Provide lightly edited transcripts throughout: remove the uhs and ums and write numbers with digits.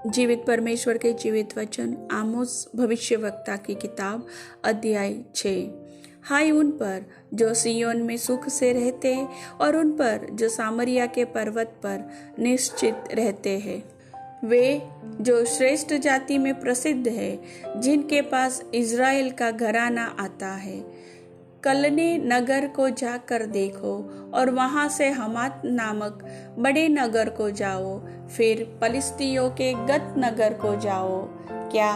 जीवित परमेश्वर के जीवित वचन, आमोस भविष्यवक्ता की किताब, अध्याय 6। हाय उन पर जो सिय्योन में सुख से रहते और उन पर जो सामरिया के पर्वत पर निश्चित रहते हैं। वे जो श्रेष्ठ जाति में प्रसिद्ध है, जिनके पास इज़राइल का घराना आता है। कलने नगर को जाकर देखो और वहां से हमात नामक बड़े नगर को जाओ, फिर पलिस्तियों के गत नगर को जाओ। क्या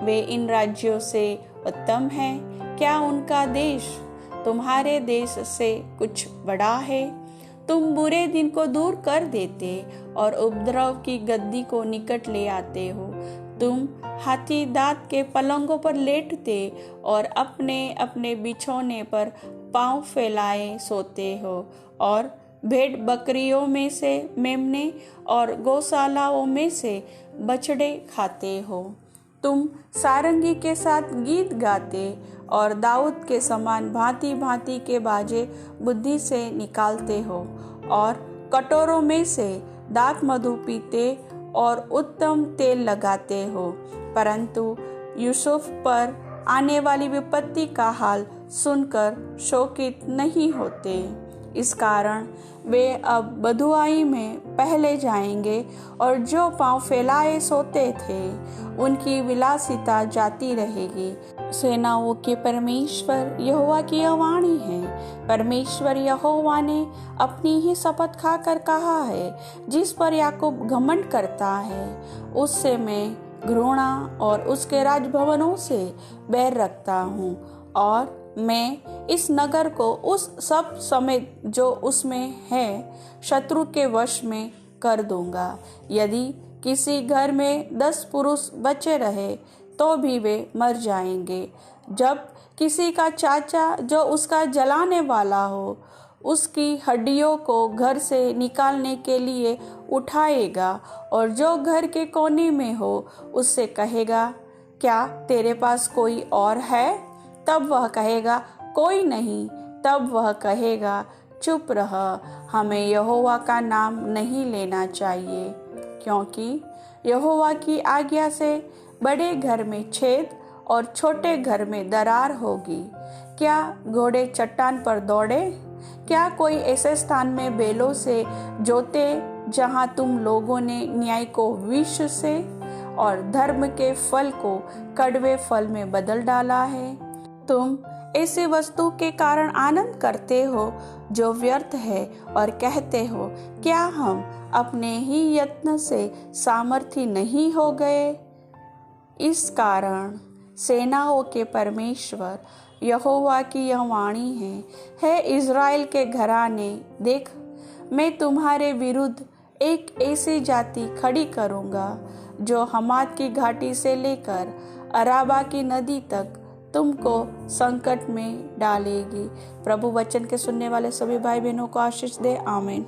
वे इन राज्यों से उत्तम हैं? क्या उनका देश तुम्हारे देश से कुछ बड़ा है? तुम बुरे दिन को दूर कर देते और उपद्रव की गद्दी को निकट ले आते हो। तुम हाथी दांत के पलंगों पर लेटते और अपने अपने बिछौने पर पांव फैलाए सोते हो और भेड़ बकरियों में से मेमने और गौशालाओं में से बछड़े खाते हो। तुम सारंगी के साथ गीत गाते और दाऊद के समान भांति भांति के बाजे बुद्धि से निकालते हो और कटोरों में से दाख मधु पीते और उत्तम तेल लगाते हो, परंतु यूसुफ पर आने वाली विपत्ति का हाल सुनकर शोकित नहीं होते। इस कारण वे अब बँधुआई में पहले जाएंगे और जो पांव फैलाए सोते थे उनकी विलासिता जाती रहेगी। सेनाओं के परमेश्वर यहोवा की यह वाणी है। परमेश्वर यहोवा ने अपनी ही शपथ खाकर कहा है, जिस पर याकूब घमंड करता है उससे मैं घृणा और उसके राजभवनों से बैर रखता हूँ, और मैं इस नगर को उस सब समेत जो उसमें है शत्रु के वश में कर दूंगा। यदि किसी घर में 10 पुरुष बचे रहे तो भी वे मर जाएंगे। जब किसी का चाचा जो उसका जलाने वाला हो उसकी हड्डियों को घर से निकालने के लिए उठाएगा और जो घर के कोने में हो उससे कहेगा, क्या तेरे पास कोई और है? तब वह कहेगा, कोई नहीं। तब वह कहेगा, चुप रह, हमें यहोवा का नाम नहीं लेना चाहिए, क्योंकि यहोवा की आज्ञा से बड़े घर में छेद और छोटे घर में दरार होगी। क्या घोड़े चट्टान पर दौड़े? क्या कोई ऐसे स्थान में बैलों से जोते जहां तुम लोगों ने न्याय को विष से और धर्म के फल को कड़वे फल में बदल डाला है? तुम ऐसी वस्तु के कारण आनंद करते हो जो व्यर्थ है और कहते हो, क्या हम अपने ही यत्न से सामर्थी नहीं हो गए? इस कारण सेनाओं के परमेश्वर यहोवा की यह वाणी है इज़राइल के घराने, देख, मैं तुम्हारे विरुद्ध एक ऐसी जाति खड़ी करूँगा जो हमात की घाटी से लेकर अराबा की नदी तक तुमको संकट में डालेगी। प्रभु वचन के सुनने वाले सभी भाई बहनों को आशीष दे। आमीन।